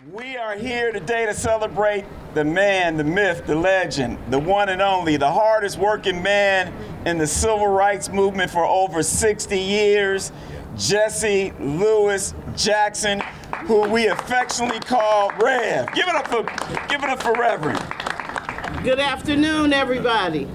We are here today to celebrate the man, the myth, the legend, the one and only, the hardest working man in the civil rights movement for over 60 years, Jesse Louis Jackson, who we affectionately call Rev. Give it up for Reverend. Good afternoon, everybody.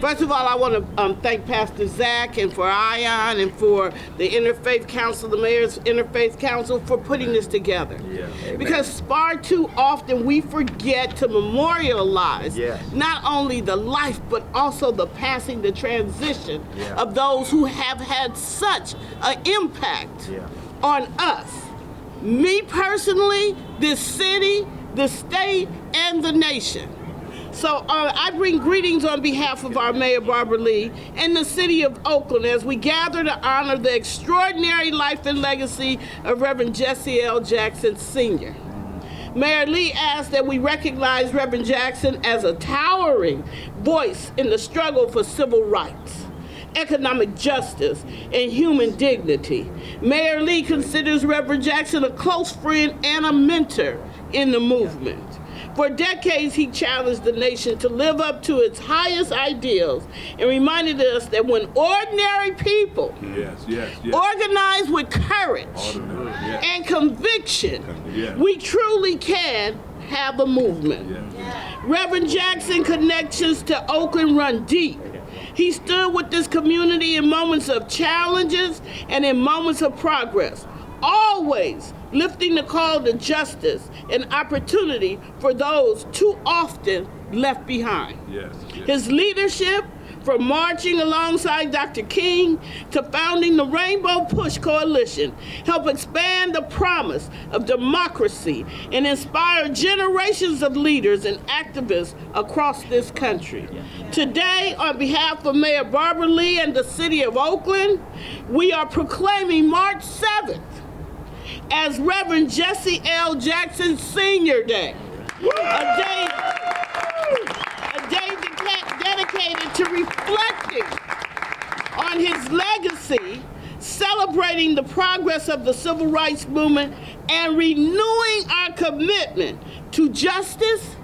First of all, I want to thank Pastor Zach and for Ion and for the Interfaith Council, the Mayor's Interfaith Council, for putting this together. Yeah. Because far too often we forget to memorialize not only the life, but also the passing, the transition of those who have had such an impact on us. Me personally, this city, the state, and the nation. So I bring greetings on behalf of our Mayor Barbara Lee and the city of Oakland as we gather to honor the extraordinary life and legacy of Reverend Jesse L. Jackson Sr. Mayor Lee asked that we recognize Reverend Jackson as a towering voice in the struggle for civil rights, economic justice, and human dignity. Mayor Lee considers Reverend Jackson a close friend and a mentor in the movement. For decades, he challenged the nation to live up to its highest ideals and reminded us that when ordinary people organize with courage and conviction, we truly can have a movement. Reverend Jackson's connections to Oakland run deep. He stood with this community in moments of challenges and in moments of progress, always lifting the call to justice and opportunity for those too often left behind. His leadership, from marching alongside Dr. King to founding the Rainbow Push Coalition, helped expand the promise of democracy and inspire generations of leaders and activists across this country. Today, on behalf of Mayor Barbara Lee and the city of Oakland, we are proclaiming March 7th as Reverend Jesse L. Jackson Sr. Day, a day dedicated to reflecting on his legacy, celebrating the progress of the civil rights movement, and renewing our commitment to justice,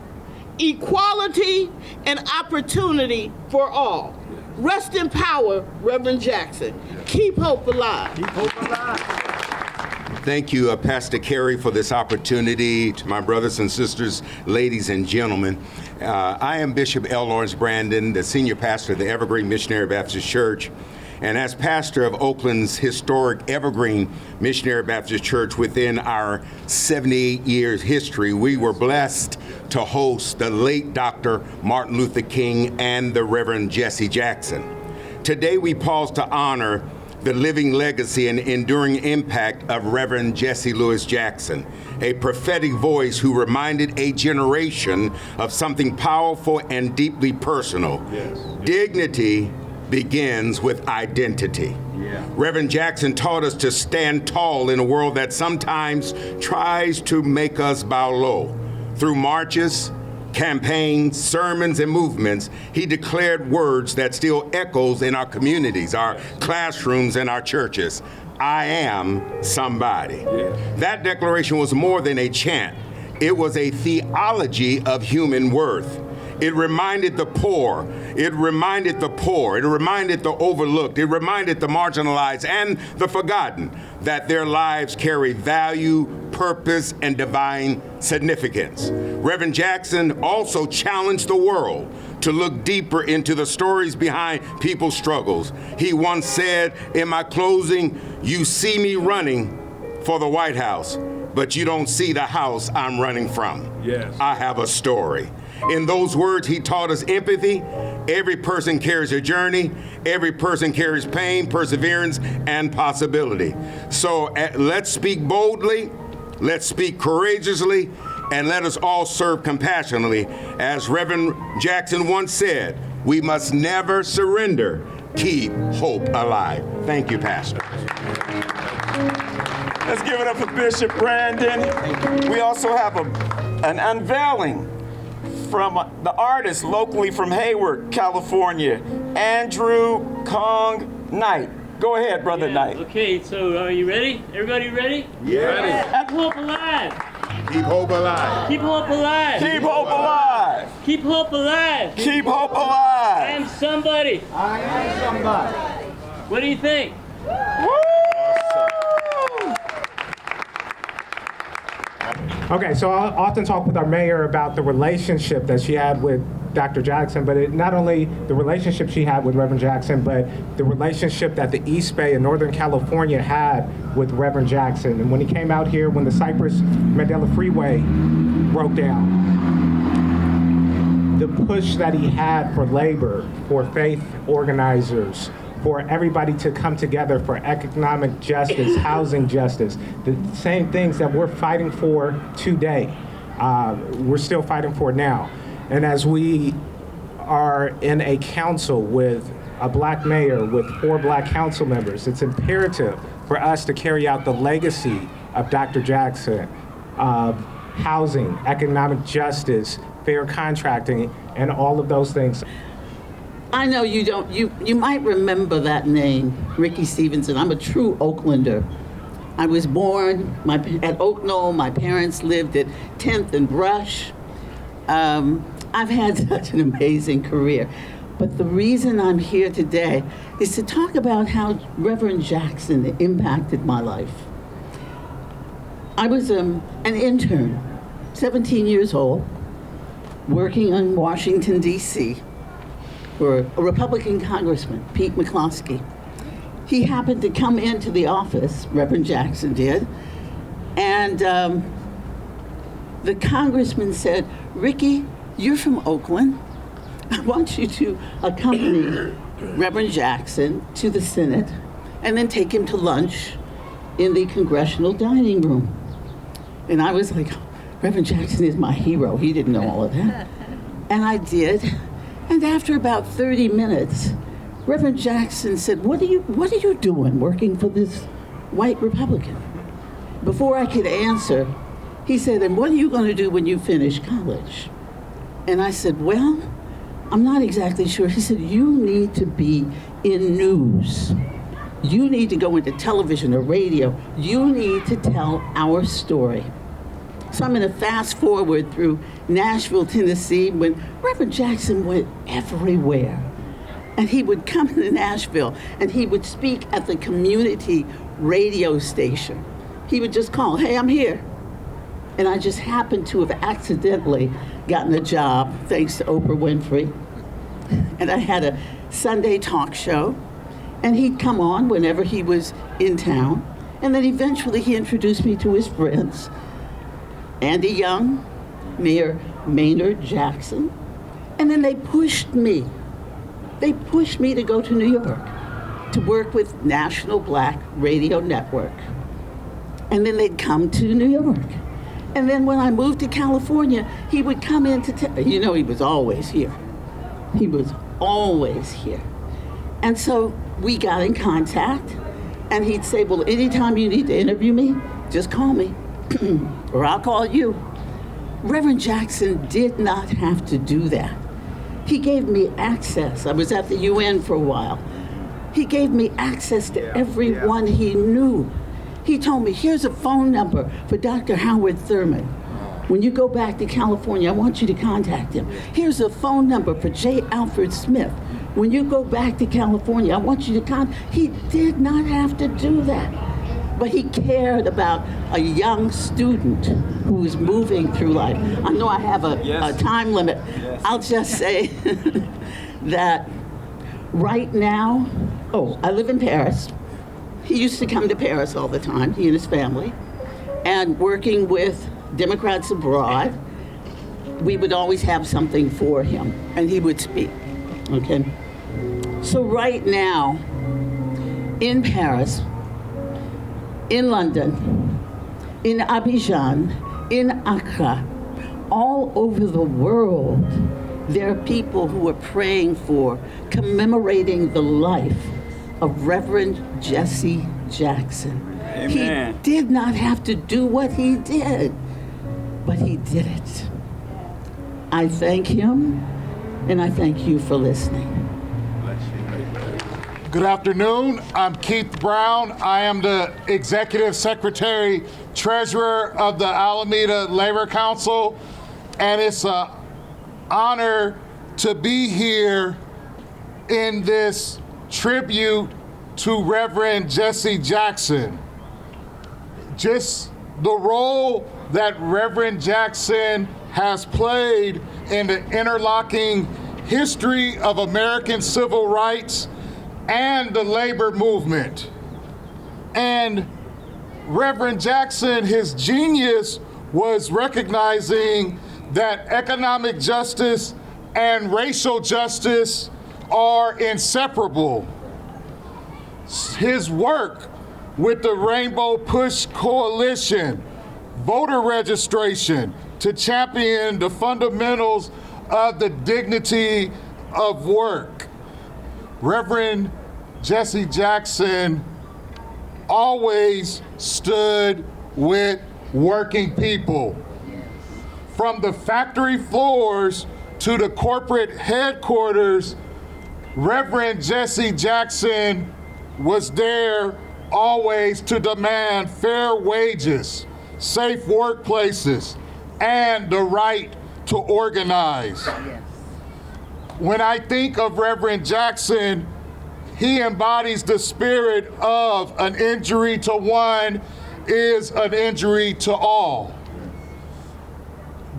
equality, and opportunity for all. Rest in power, Reverend Jackson. Keep hope alive. Keep hope alive. Thank you, Pastor Carey, for this opportunity. To my brothers and sisters, ladies and gentlemen, I am Bishop L. Lawrence Brandon, the senior pastor of the Evergreen Missionary Baptist Church. And as pastor of Oakland's historic Evergreen Missionary Baptist Church within our 78 years history, we were blessed to host the late Dr. Martin Luther King and the Reverend Jesse Jackson. Today we pause to honor the living legacy and enduring impact of Reverend Jesse Louis Jackson, a prophetic voice who reminded a generation of something powerful and deeply personal. Dignity begins with identity. Reverend Jackson taught us to stand tall in a world that sometimes tries to make us bow low. Through marches, campaigns, sermons, and movements, he declared words that still echoes in our communities, our classrooms, and our churches. I am somebody. That declaration was more than a chant. It was a theology of human worth. It reminded the poor, it reminded the overlooked, it reminded the marginalized and the forgotten that their lives carry value, purpose, and divine significance. Reverend Jackson also challenged the world to look deeper into the stories behind people's struggles. He once said, in my closing, "You see me running for the White House, but you don't see the house I'm running from. I have a story." In those words, he taught us empathy. Every person carries a journey. Every person carries pain, perseverance, and possibility. So let's speak boldly, let's speak courageously, and let us all serve compassionately. As Reverend Jackson once said, we must never surrender. Keep hope alive. Thank you, Pastor. Let's give it up for Bishop Brandon. We also have an unveiling from the artist locally from Hayward, California, Andrew Kong Knight. Go ahead, Brother Knight. Okay, so are you ready? Everybody ready? Yeah. Keep hope alive. Keep hope alive. Keep hope alive. Keep hope alive. Keep hope alive. Keep hope I alive. am somebody. I am somebody. What do you think? Okay, so I often talk with our mayor about the relationship that she had with Dr. Jackson, but not only the relationship she had with Reverend Jackson, but the relationship that the East Bay in Northern California had with Reverend Jackson. And when he came out here, when the Cypress-Mandela Freeway broke down, the push that he had for labor, for faith organizers, for everybody to come together for economic justice, housing justice, the same things that we're fighting for today, we're still fighting for now. And as we are in a council with a black mayor, with 4 black council members, it's imperative for us to carry out the legacy of Dr. Jackson, of housing, economic justice, fair contracting, and all of those things. I know you don't, you might remember that name, Ricky Stevenson. I'm a true Oaklander. I was born at Oak Knoll. My parents lived at 10th and Brush. I've had such an amazing career. But the reason I'm here today is to talk about how Reverend Jackson impacted my life. I was an intern, 17 years old, working in Washington, D.C., for a Republican Congressman, Pete McCloskey. He happened to come into the office, Reverend Jackson did, and the congressman said, "Ricky, you're from Oakland. I want you to accompany Reverend Jackson to the Senate and then take him to lunch in the congressional dining room." And I was like, Reverend Jackson is my hero. He didn't know all of that. And I did. And after about 30 minutes, Reverend Jackson said, what are you doing working for this white Republican? Before I could answer, he said, "And what are you going to do when you finish college?" And I said, "Well, I'm not exactly sure." He said, "You need to be in news. You need to go into television or radio. You need to tell our story." So I'm going to fast forward through Nashville, Tennessee, when Reverend Jackson went everywhere. And he would come to Nashville and he would speak at the community radio station. He would just call, "Hey, I'm here." And I just happened to have accidentally gotten a job, thanks to Oprah Winfrey. And I had a Sunday talk show, and he'd come on whenever he was in town. And then eventually he introduced me to his friends, Andy Young, Mayor Maynard Jackson. And then they pushed me. They pushed me to go to New York to work with National Black Radio Network. And then they'd come to New York. And then when I moved to California, he would come in to he was always here. He was always here. And so we got in contact, and he'd say, "Well, anytime you need to interview me, just call me, or I'll call you." Reverend Jackson did not have to do that. He gave me access. I was at the UN for a while. He gave me access to everyone he knew. He told me, "Here's a phone number for Dr. Howard Thurman. When you go back to California, I want you to contact him. Here's a phone number for J. Alfred Smith. When you go back to California, I want you to contact." He did not have to do that. But he cared about a young student who was moving through life. I know I have a time limit. Yes. I'll just say that right now, I live in Paris. He used to come to Paris all the time, he and his family. And working with Democrats abroad, we would always have something for him, and he would speak, okay? So right now, in Paris, in London, in Abidjan, in Accra, all over the world, there are people who are praying for, commemorating the life of Reverend Jesse Jackson. Amen. He did not have to do what he did, but he did it. I thank him, and I thank you for listening. Good afternoon. I'm Keith Brown. I am the Executive Secretary Treasurer of the Alameda Labor Council, and it's an honor to be here in this tribute to Reverend Jesse Jackson. Just the role that Reverend Jackson has played in the interlocking history of American civil rights and the labor movement. And Reverend Jackson, his genius was recognizing that economic justice and racial justice are inseparable. His work with the Rainbow Push Coalition, voter registration, to champion the fundamentals of the dignity of work. Reverend Jesse Jackson always stood with working people. From the factory floors to the corporate headquarters, Reverend Jesse Jackson was there always to demand fair wages, safe workplaces, and the right to organize. When I think of Reverend Jackson, he embodies the spirit of an injury to one is an injury to all.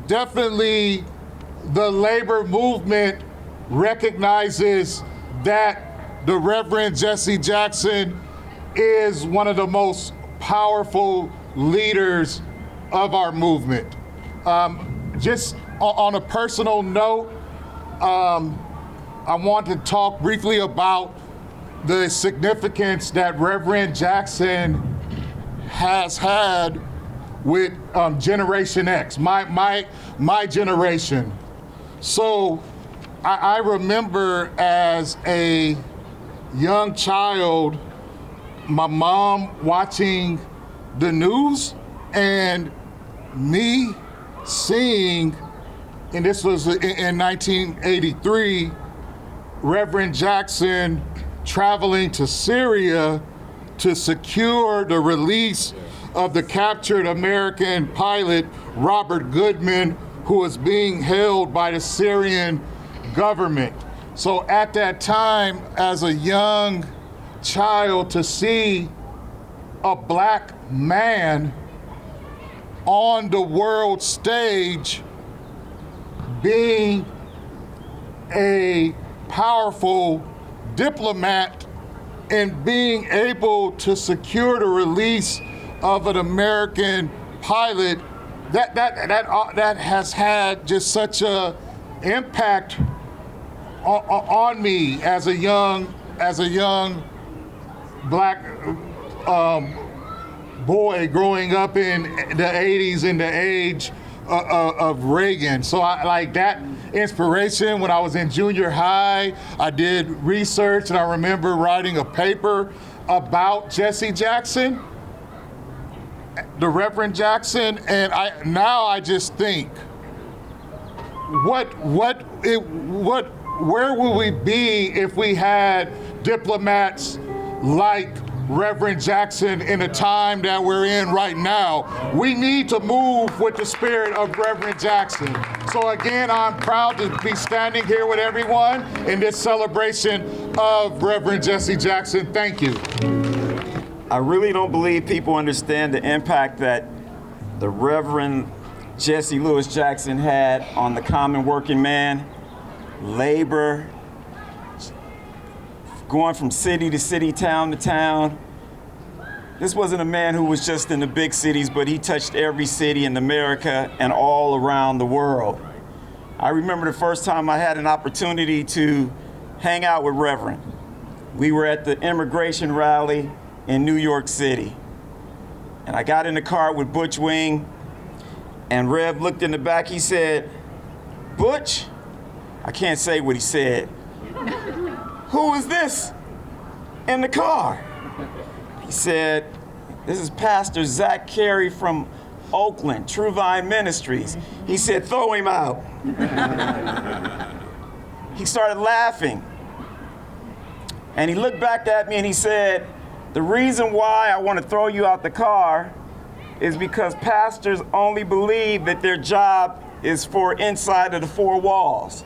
Definitely, the labor movement recognizes that the Reverend Jesse Jackson is one of the most powerful leaders of our movement. Just on a personal note, I want to talk briefly about the significance that Reverend Jackson has had with Generation X, my generation. So I remember as a young child, my mom watching the news and me seeing, and this was in 1983, Reverend Jackson traveling to Syria to secure the release of the captured American pilot, Robert Goodman, who was being held by the Syrian government. So at that time, as a young child, to see a black man on the world stage being a powerful diplomat and being able to secure the release of an American pilot, that has had just such a impact on me as a young black boy growing up in the 80s in the age of Reagan. So I like that inspiration. When I was in junior high, I did research, and I remember writing a paper about Jesse Jackson, the Reverend Jackson, and I just think, where would we be if we had diplomats like Reverend Jackson in the time that we're in right now? We need to move with the spirit of Reverend Jackson. So again, I'm proud to be standing here with everyone in this celebration of Reverend Jesse Jackson. Thank you. I really don't believe people understand the impact that the Reverend Jesse Lewis Jackson had on the common working man, labor, going from city to city, town to town. This wasn't a man who was just in the big cities, but he touched every city in America and all around the world. I remember the first time I had an opportunity to hang out with Reverend. We were at the immigration rally in New York City. And I got in the car with Butch Wing, and Rev looked in the back. He said, "Butch," I can't say what he said. "Who is this in the car?" He said, "This is Pastor Zach Carey from Oakland, True Vine Ministries." He said, "Throw him out." He started laughing. And he looked back at me and he said, the reason why I want to throw you out the car is because pastors only believe that their job is for inside of the four walls.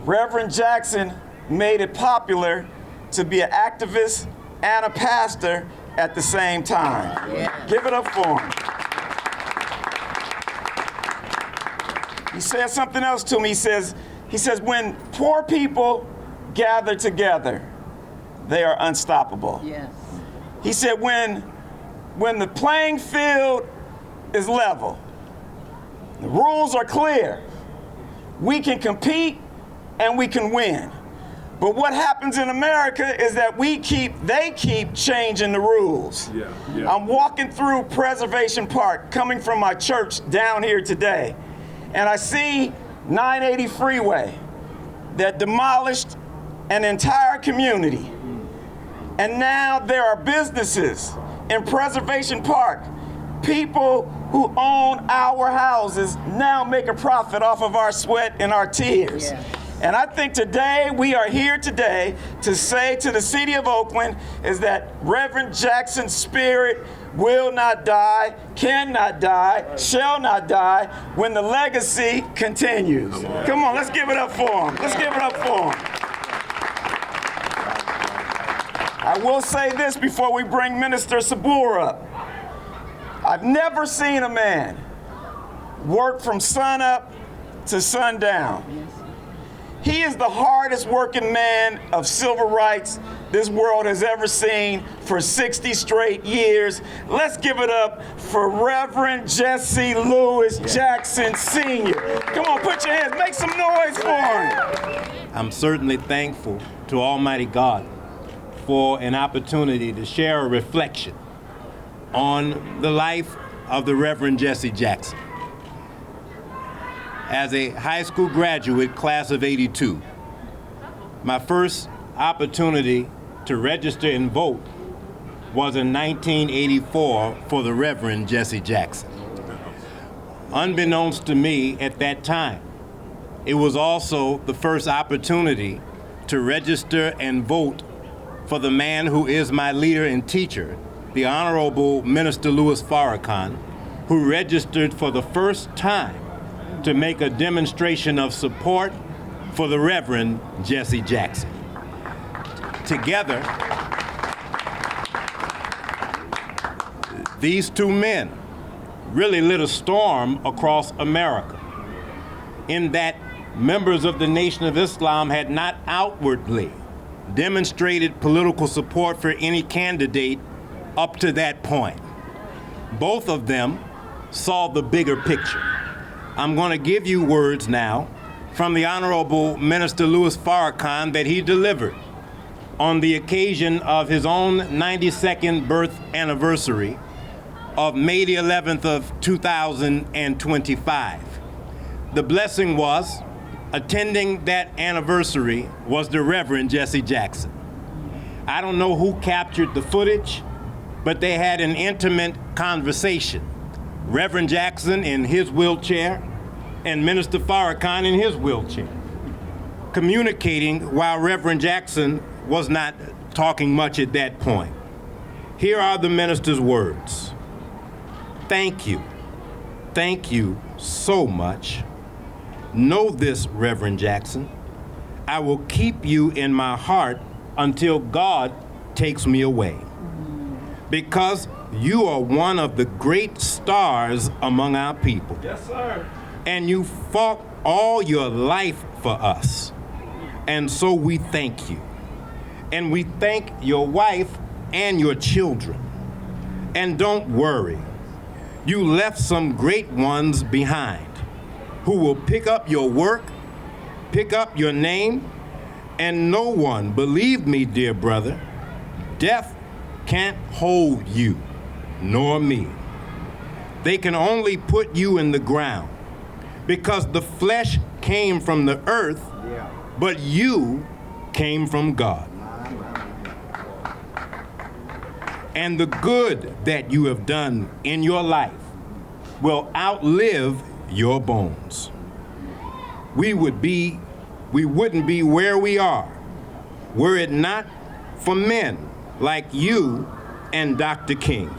Reverend Jackson made it popular to be an activist and a pastor at the same time. Yeah. Give it up for him. He said something else to me. He says, when poor people gather together, they are unstoppable. Yes. He said, when the playing field is level, the rules are clear, we can compete and we can win. But what happens in America is that they keep changing the rules. Yeah, yeah. I'm walking through Preservation Park, coming from my church down here today, and I see 980 freeway that demolished an entire community. And now there are businesses in Preservation Park. People who own our houses now make a profit off of our sweat and our tears. Yeah. And I think today, we are here today to say to the city of Oakland is that Reverend Jackson's spirit will not die, cannot die, shall not die when the legacy continues. Come on, let's give it up for him. Let's give it up for him. I will say this before we bring Minister Sabur up. I've never seen a man work from sun up to sundown. He is the hardest working man of civil rights this world has ever seen for 60 straight years. Let's give it up for Reverend Jesse Lewis Jackson Sr. Come on, put your hands, make some noise for him. I'm certainly thankful to Almighty God for an opportunity to share a reflection on the life of the Reverend Jesse Jackson. As a high school graduate, class of '82, my first opportunity to register and vote was in 1984 for the Reverend Jesse Jackson. Unbeknownst to me at that time, it was also the first opportunity to register and vote for the man who is my leader and teacher, the Honorable Minister Louis Farrakhan, who registered for the first time to make a demonstration of support for the Reverend Jesse Jackson. Together, these two men really lit a storm across America, in that members of the Nation of Islam had not outwardly demonstrated political support for any candidate up to that point. Both of them saw the bigger picture. I'm going to give you words now from the Honorable Minister Louis Farrakhan that he delivered on the occasion of his own 92nd birth anniversary of May the 11th of 2025. The blessing was, attending that anniversary was the Reverend Jesse Jackson. I don't know who captured the footage, but they had an intimate conversation. Reverend Jackson in his wheelchair and Minister Farrakhan in his wheelchair, communicating while Reverend Jackson was not talking much at that point. Here are the minister's words. Thank you. Thank you so much. Know this, Reverend Jackson. I will keep you in my heart until God takes me away. Because you are one of the great stars among our people. Yes, sir. And you fought all your life for us. And so we thank you. And we thank your wife and your children. And don't worry, you left some great ones behind who will pick up your work, pick up your name, and no one, believe me, dear brother, death can't hold you, nor me. They can only put you in the ground because the flesh came from the earth, but you came from God. And the good that you have done in your life will outlive your bones. We wouldn't be where we are Were it not for men like you and Dr. King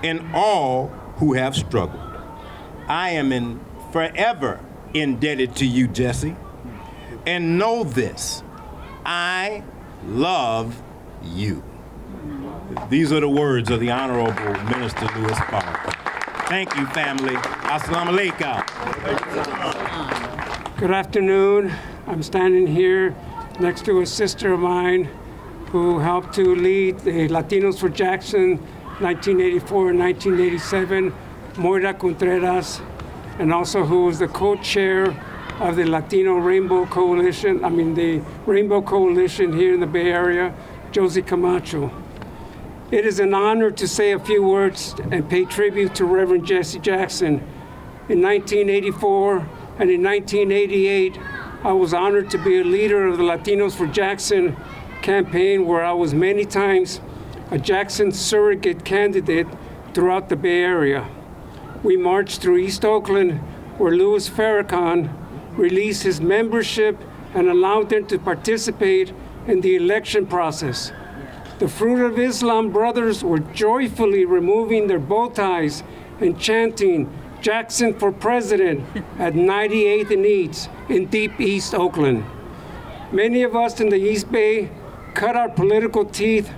and all who have struggled, I am forever indebted to you, Jesse. And know this, I love you. These are the words of the Honorable Minister Louis Farrakhan. Thank you, family. Assalamu alaikum. Good afternoon. I'm standing here next to a sister of mine who helped to lead the Latinos for Jackson 1984 and 1987, Moira Contreras, and also who was the co-chair of the Latino Rainbow Coalition, the Rainbow Coalition here in the Bay Area, Josie Camacho. It is an honor to say a few words and pay tribute to Reverend Jesse Jackson. In 1984 and in 1988, I was honored to be a leader of the Latinos for Jackson campaign, where I was many times a Jackson surrogate candidate throughout the Bay Area. We marched through East Oakland, where Louis Farrakhan released his membership and allowed them to participate in the election process. The Fruit of Islam brothers were joyfully removing their bow ties and chanting Jackson for President at 98th and East in deep East Oakland. Many of us in the East Bay cut our political teeth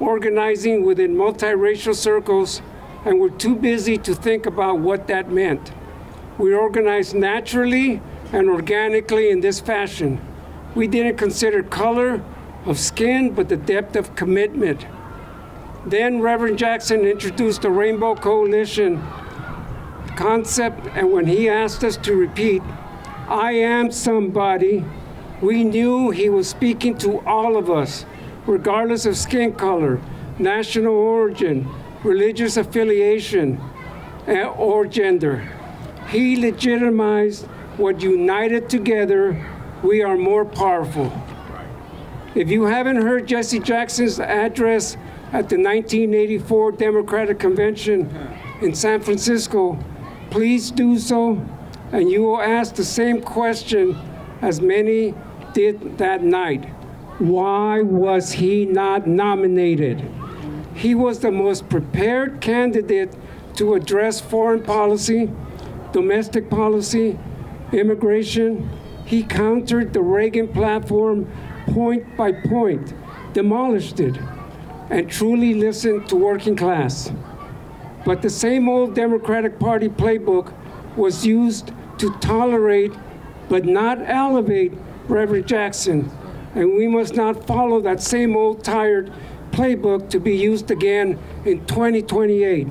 organizing within multiracial circles and were too busy to think about what that meant. We organized naturally and organically in this fashion. We didn't consider color of skin, but the depth of commitment. Then Reverend Jackson introduced the Rainbow Coalition concept, and when he asked us to repeat, "I am somebody," we knew he was speaking to all of us, regardless of skin color, national origin, religious affiliation, or gender. He legitimized what united together, we are more powerful. If you haven't heard Jesse Jackson's address at the 1984 Democratic Convention in San Francisco, please do so, and you will ask the same question as many did that night. Why was he not nominated? He was the most prepared candidate to address foreign policy, domestic policy, immigration. He countered the Reagan platform point by point, demolished it, and truly listened to working class. But the same old Democratic Party playbook was used to tolerate but not elevate Reverend Jackson, and we must not follow that same old tired playbook to be used again in 2028.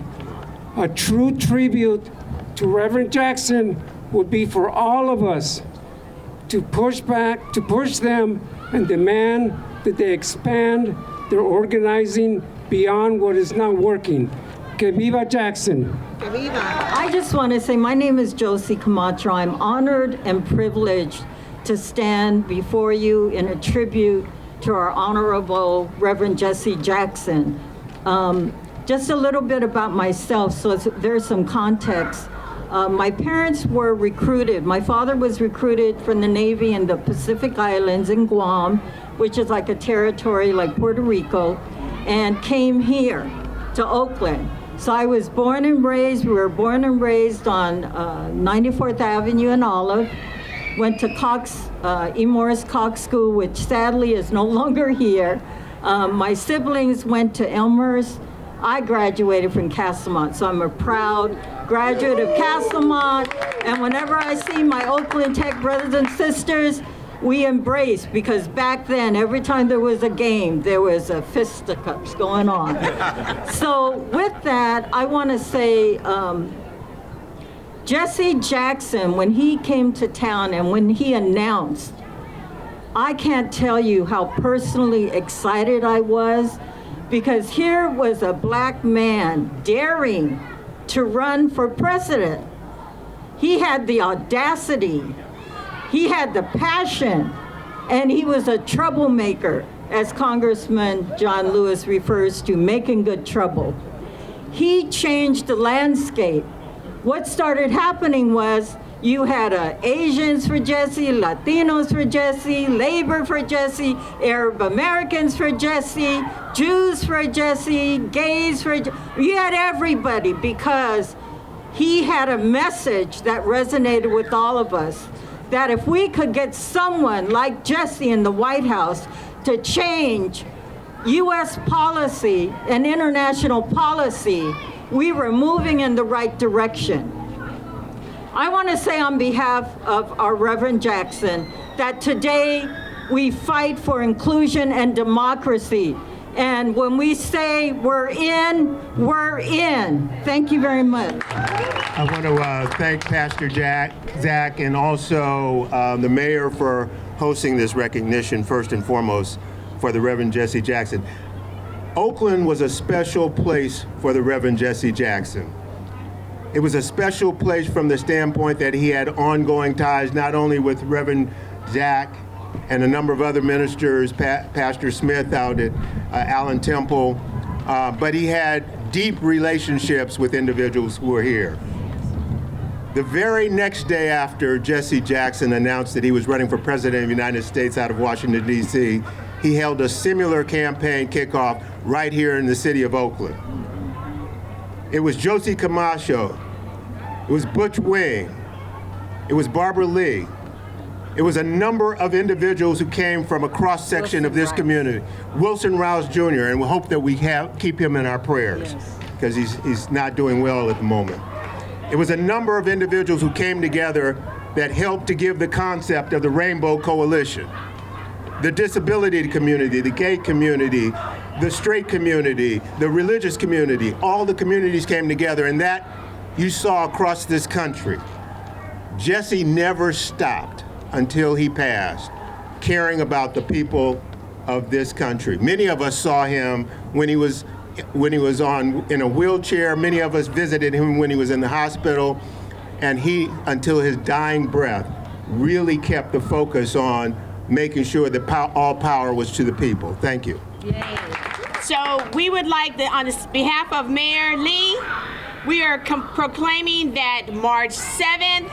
A true tribute to Reverend Jackson would be for all of us to push back, to push them and demand that they expand their organizing beyond what is not working. Que viva Jackson. I just want to say my name is Josie Camacho. I'm honored and privileged to stand before you in a tribute to our Honorable Reverend Jesse Jackson. Just a little bit about myself, so there's some context. My parents were recruited. My father was recruited from the Navy in the Pacific Islands in Guam, which is like a territory like Puerto Rico, and came here to Oakland. So I was born and raised, we were born and raised on 94th Avenue in Olive. Went to Cox, E. Morris Cox School, which sadly is no longer here. My siblings went to Elmhurst. I graduated from Castlemont, so I'm a proud graduate of Castlemont. And whenever I see my Oakland Tech brothers and sisters, we embrace, because back then, every time there was a game, there was a fisticuffs going on. So with that, I want to say, Jesse Jackson, when he came to town and when he announced, I can't tell you how personally excited I was, because here was a black man daring to run for president. He had the audacity, he had the passion, and he was a troublemaker, as Congressman John Lewis refers to, making good trouble. He changed the landscape. What started happening was You had Asians for Jesse, Latinos for Jesse, labor for Jesse, Arab Americans for Jesse, Jews for Jesse, gays for Jesse. You had everybody because he had a message that resonated with all of us, that if we could get someone like Jesse in the White House to change U.S. policy and international policy, we were moving in the right direction. I want to say on behalf of our Reverend Jackson that today we fight for inclusion and democracy. And when we say we're in, we're in. Thank you very much. I want to thank Pastor Zach and also the mayor for hosting this recognition, first and foremost, for the Reverend Jesse Jackson. Oakland was a special place for the Reverend Jesse Jackson. It was a special place from the standpoint that he had ongoing ties not only with Reverend Zach and a number of other ministers, Pastor Smith out at Allen Temple, but he had deep relationships with individuals who were here. The very next day after Jesse Jackson announced that he was running for president of the United States out of Washington, D.C., he held a similar campaign kickoff right here in the city of Oakland. It was Josie Camacho, it was Butch Wing, it was Barbara Lee. It was a number of individuals who came from a cross-section of this community. Wilson Rouse Jr., and we hope that we keep him in our prayers because he's not doing well at the moment. It was a number of individuals who came together that helped to give the concept of the Rainbow Coalition. The disability community, the gay community, the straight community, the religious community, all the communities came together, and that you saw across this country. Jesse never stopped until he passed, caring about the people of this country. Many of us saw him when he was in a wheelchair. Many of us visited him when he was in the hospital, and he, until his dying breath, really kept the focus on making sure that all power was to the people. Thank you. So we would like, on behalf of Mayor Lee, we are proclaiming that March 7th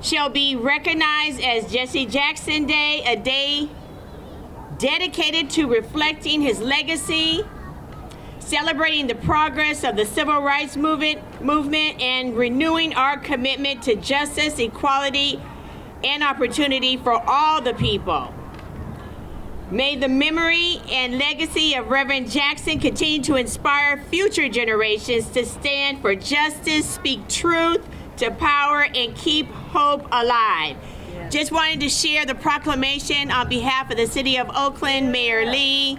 shall be recognized as Jesse Jackson Day, a day dedicated to reflecting his legacy, celebrating the progress of the civil rights movement, and renewing our commitment to justice, equality, and opportunity for all the people. May the memory and legacy of Reverend Jackson continue to inspire future generations to stand for justice, speak truth to power, and keep hope alive. Just wanted to share the proclamation on behalf of the City of Oakland, Mayor Lee.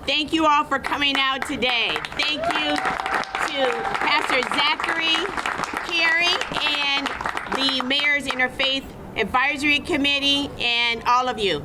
Thank you all for coming out today. Thank you to Pastor Zachary, Carey, and the Mayor's Interfaith Advisory Committee, and all of you.